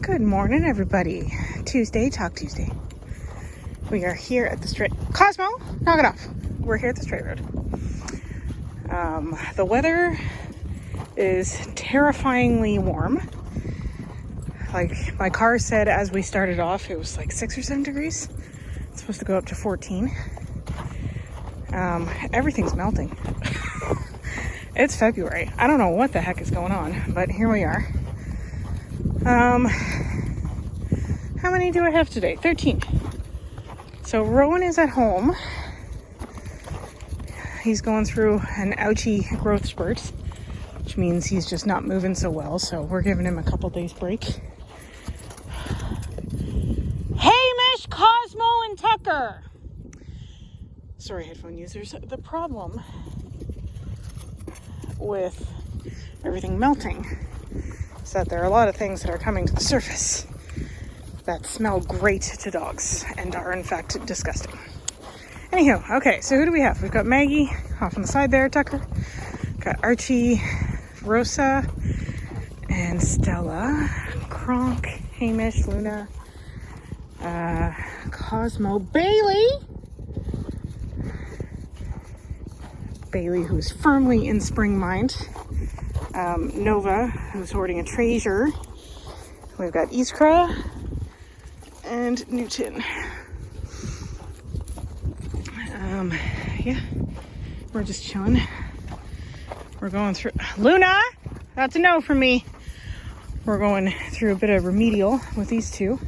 Good morning, everybody. Tuesday, Talk Tuesday. We are here at the straight... Cosmo, knock it off. We're here at the straight road. The weather is terrifyingly warm. Like my car said as we started off, it was like 6 or 7 degrees. It's supposed to go up to 14. Everything's melting. It's February. I don't know what the heck is going on, but here we are. How many do I have today? 13. So Rowan is at home. He's going through an ouchie growth spurt, which means he's just not moving so well. So we're giving him a couple days break. Hamish, Cosmo, and Tucker. Sorry, headphone users. The problem with everything melting is that there are a lot of things that are coming to the surface that smell great to dogs and are in fact disgusting. Anywho, okay, so who do we have? We've got Maggie off on the side there, Tucker. Got Archie, Rosa, and Stella, Kronk, Hamish, Luna, Cosmo, Bailey, who's firmly in spring mind, Nova, who's hoarding a treasure. We've got Iskra and Newton. Yeah, we're just chilling. We're going through... Luna! That's a no from me. We're going through a bit of remedial with these two.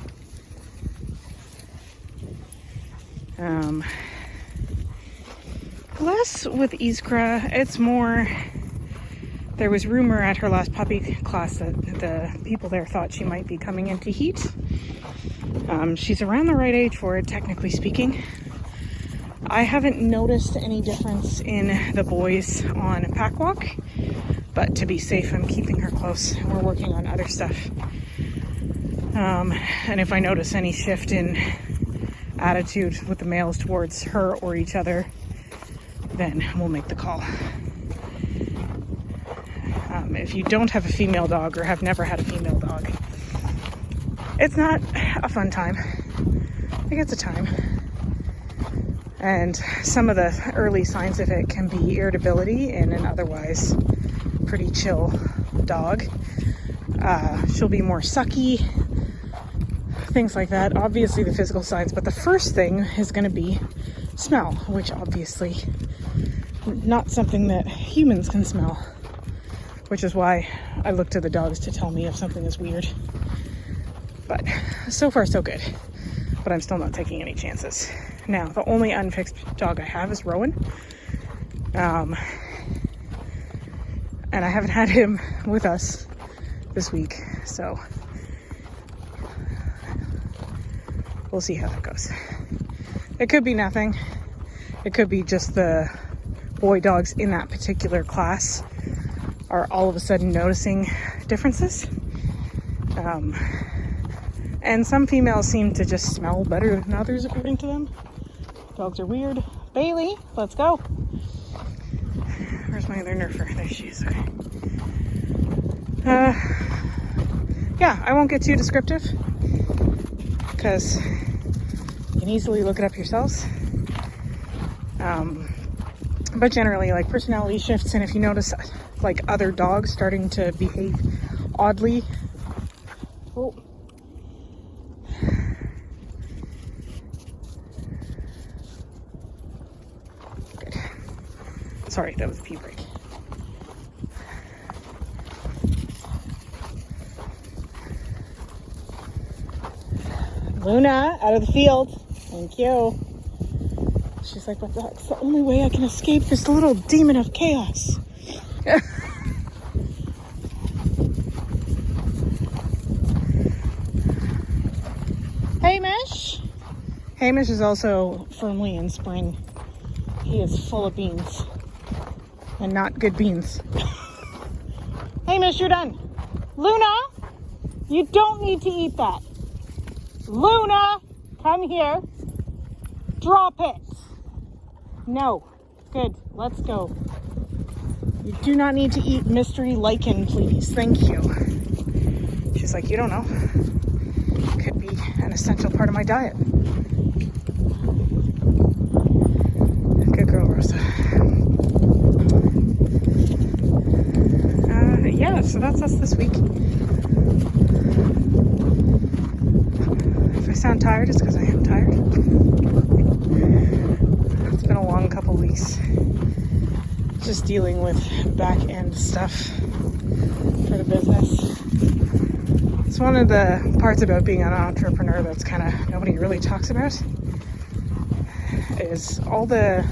Less with Iskra. It's more... There was rumor at her last puppy class that the people there thought she might be coming into heat. She's around the right age for it, technically speaking. I haven't noticed any difference in the boys on pack walk, but to be safe, I'm keeping her close. We're working on other stuff. And if I notice any shift in attitude with the males towards her or each other, then we'll make the call. If you don't have a female dog or have never had a female dog, it's not a fun time. Like, it's a time. And some of the early signs of it can be irritability in an otherwise pretty chill dog. She'll be more sucky, things like that. Obviously the physical signs, but the first thing is going to be smell, which obviously not something that humans can smell, which is why I look to the dogs to tell me if something is weird. But so far so good, but I'm still not taking any chances. Now, the only unfixed dog I have is Rowan. And I haven't had him with us this week, so we'll see how that goes. It could be nothing. It could be just the boy dogs in that particular class are all of a sudden noticing differences. And some females seem to just smell better than others, according to them. Dogs are weird. Bailey, let's go. Where's my other nerfer? There she is. Okay. Yeah, I won't get too descriptive because you can easily look it up yourselves. But generally, like, personality shifts, and if you notice like other dogs starting to behave oddly. Oh. Good. Sorry, that was a pee break. Luna, out of the field. Thank you. She's like, what the heck? It's the only way I can escape this little demon of chaos. Hamish! Hamish is also firmly in spring. He is full of beans. And not good beans. Hamish, you're done. Luna! You don't need to eat that. Luna! Come here. Drop it. No. Good. Let's go. You do not need to eat mystery lichen, please. Thank you. She's like, you don't know. an essential part of my diet. Good girl, Rosa. Yeah, so that's us this week. If I sound tired, it's because I am tired. It's been a long couple weeks. Just dealing with back end stuff for the business. It's one of the parts about being an entrepreneur that's kind of nobody really talks about, is all the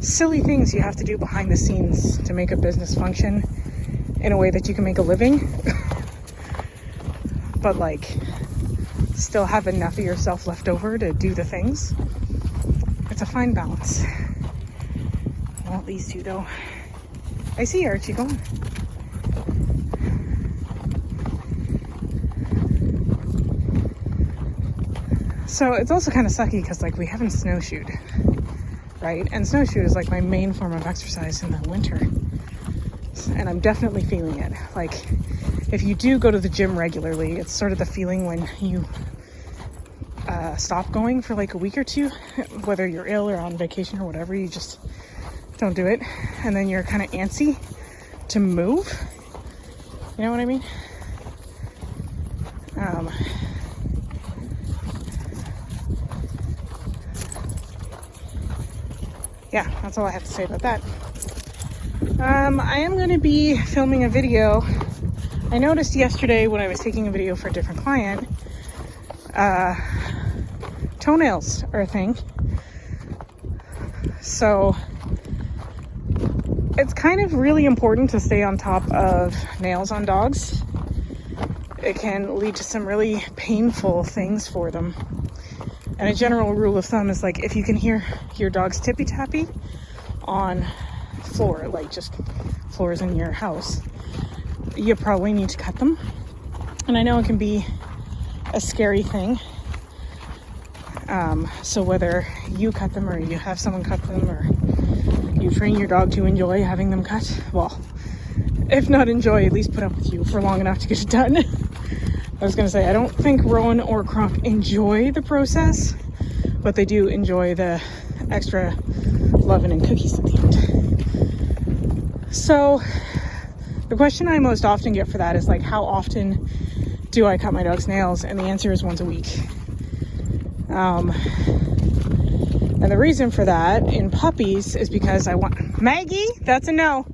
silly things you have to do behind the scenes to make a business function in a way that you can make a living, but like still have enough of yourself left over to do the things. It's a fine balance. Not these two though. I see Archie going. So it's also kind of sucky because like we haven't snowshoed, right? And snowshoe is like my main form of exercise in the winter. And I'm definitely feeling it. Like, if you do go to the gym regularly, it's sort of the feeling when you stop going for like a week or two, whether you're ill or on vacation or whatever, you just don't do it. And then you're kind of antsy to move. You know what I mean? Yeah, that's all I have to say about that. I am going to be filming a video. I noticed yesterday when I was taking a video for a different client, toenails are a thing. So it's kind of really important to stay on top of nails on dogs. It can lead to some really painful things for them. And a general rule of thumb is like, if you can hear your dog's tippy-tappy on floor, like just floors in your house, you probably need to cut them. And I know it can be a scary thing. So whether you cut them or you have someone cut them or you train your dog to enjoy having them cut, well, if not enjoy, at least put up with you for long enough to get it done. I was gonna say, I don't think Rowan or Kronk enjoy the process, but they do enjoy the extra loving and cookies at the end. So the question I most often get for that is like, how often do I cut my dog's nails? And the answer is once a week. And the reason for that in puppies is because I want... Maggie, that's a no.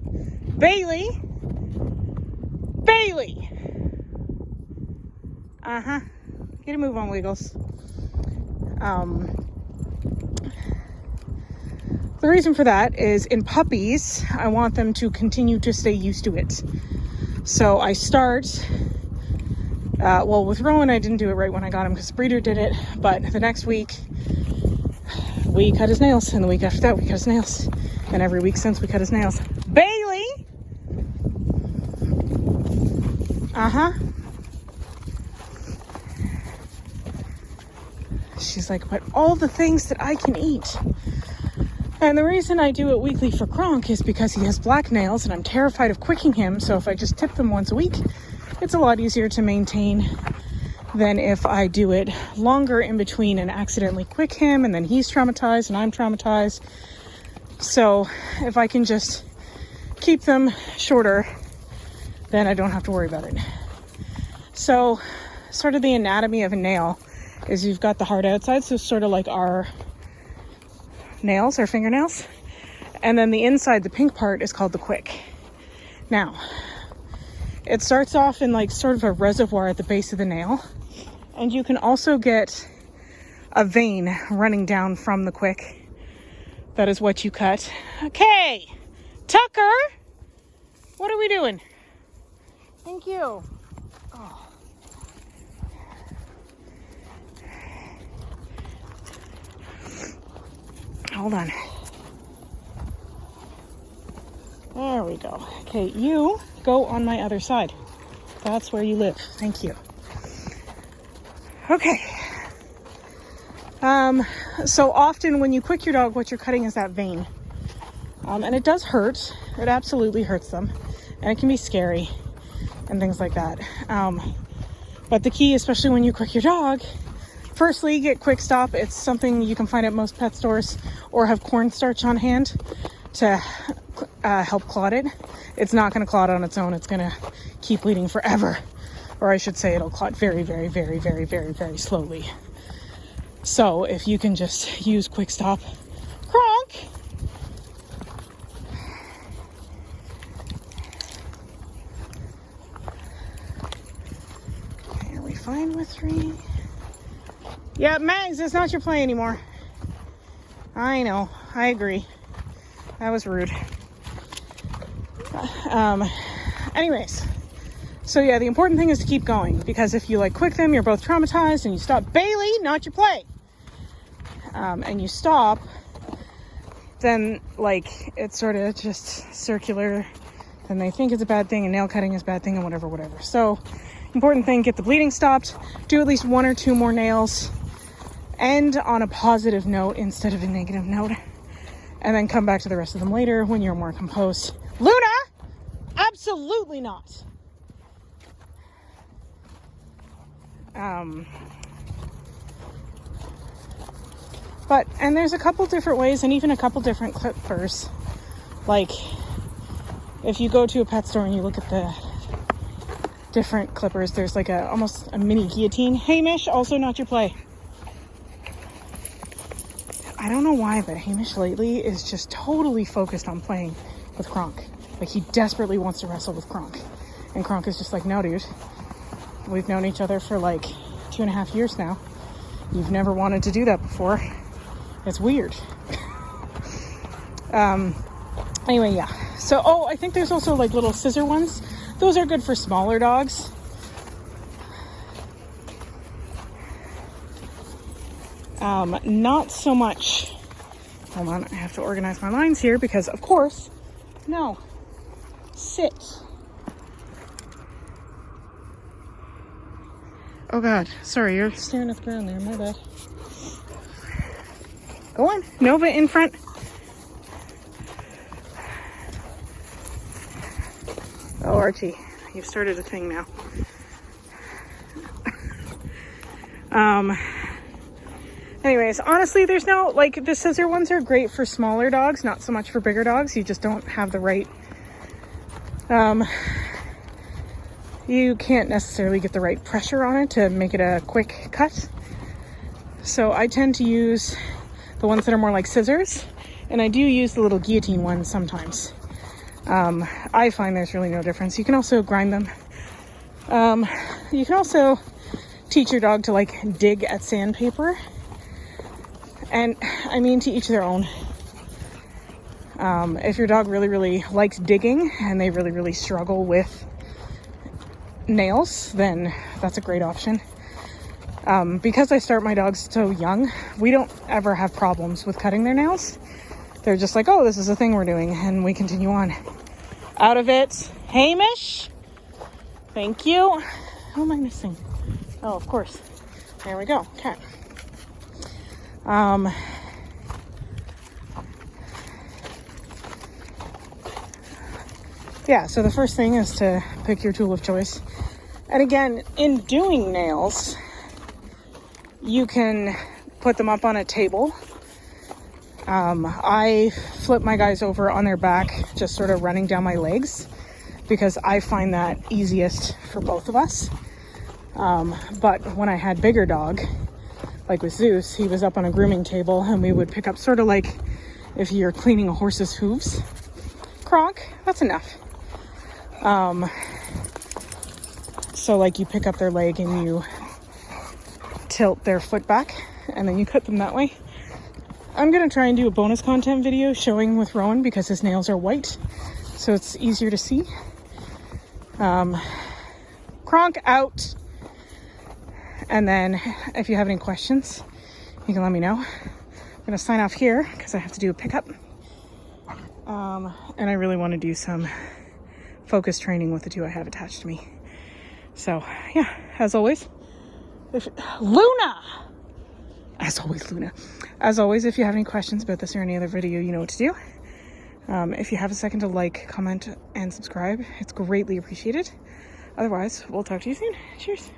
Bailey. Uh-huh. Get a move on, Wiggles. The reason for that is in puppies, I want them to continue to stay used to it. So I start, well, with Rowan, I didn't do it right when I got him because the breeder did it. But the next week, we cut his nails. And the week after that, we cut his nails. And every week since, we cut his nails. Bailey! Uh-huh. She's like, but all the things that I can eat. And the reason I do it weekly for Kronk is because he has black nails and I'm terrified of quicking him. So if I just tip them once a week, it's a lot easier to maintain than if I do it longer in between and accidentally quick him and then he's traumatized and I'm traumatized. So if I can just keep them shorter, then I don't have to worry about it. So sort of the anatomy of a nail is you've got the hard outside, so sort of like our nails, our fingernails. And then the inside, the pink part, is called the quick. Now, it starts off in like sort of a reservoir at the base of the nail. And you can also get a vein running down from the quick. That is what you cut. Okay, Tucker, what are we doing? Thank you. Oh. Hold on. There we go. Okay, you go on my other side. That's where you live. Thank you. Okay. So often when you quick your dog, what you're cutting is that vein. And it does hurt. It absolutely hurts them. And it can be scary and things like that. But the key, especially when you quick your dog, firstly, get Quick Stop. It's something you can find at most pet stores, or have cornstarch on hand to help clot it. It's not going to clot on its own. It's going to keep bleeding forever. Or I should say it'll clot very, very, very, very, very, very slowly. So if you can just use Quick Stop. Kronk! Are we fine with 3? Yeah, Mags, it's not your play anymore. I know. I agree. That was rude. Anyways. So yeah, the important thing is to keep going, because if you like quick them, you're both traumatized, and you stop. Bailey, not your play. And you stop, then like it's sort of just circular, and they think it's a bad thing, and nail cutting is a bad thing, and whatever. So important thing, get the bleeding stopped, do at least 1 or 2 more nails, end on a positive note instead of a negative note, and then come back to the rest of them later when you're more composed. Luna, absolutely not. And there's a couple different ways, and even a couple different clippers. Like, if you go to a pet store and you look at the different clippers, there's like almost a mini guillotine. Hamish, also not your play. I don't know why, but Hamish lately is just totally focused on playing with Kronk. Like, he desperately wants to wrestle with Kronk. And Kronk is just like, no, dude. We've known each other for like 2.5 years now. You've never wanted to do that before. It's weird. Anyway, yeah. So, I think there's also like little scissor ones. Those are good for smaller dogs. Not so much. Hold on, I have to organize my lines here because, of course, no. Sit. Oh God, sorry, you're staring at the ground there, my bad. Go on, Nova in front. Oh, Archie, you've started a thing now. Anyways, honestly, there's no, like, the scissor ones are great for smaller dogs, not so much for bigger dogs. You just don't have the right, you can't necessarily get the right pressure on it to make it a quick cut. So I tend to use the ones that are more like scissors, and I do use the little guillotine ones sometimes. I find there's really no difference. You can also grind them. You can also teach your dog to like dig at sandpaper. And I mean, to each their own. If your dog really, really likes digging and they really, really struggle with nails, then that's a great option. Because I start my dogs so young, we don't ever have problems with cutting their nails. They're just like, oh, this is a thing we're doing, and we continue on. Out of it. Hamish. Thank you. Who am I missing? Oh, of course. There we go. Okay. Yeah, so the first thing is to pick your tool of choice. And again, in doing nails, you can put them up on a table. I flip my guys over on their back, just sort of running down my legs, because I find that easiest for both of us. But when I had bigger dog, like with Zeus, he was up on a grooming table, and we would pick up sort of like if you're cleaning a horse's hooves. Kronk, that's enough. So like you pick up their leg and you tilt their foot back, and then you cut them that way. I'm going to try and do a bonus content video showing with Rowan because his nails are white, so it's easier to see. Kronk out. And then if you have any questions, you can let me know. I'm going to sign off here because I have to do a pickup. And I really want to do some focus training with the 2 I have attached to me. So yeah, as always, Luna! As always, if you have any questions about this or any other video, you know what to do. If you have a second to like, comment, and subscribe, it's greatly appreciated. Otherwise, we'll talk to you soon. Cheers.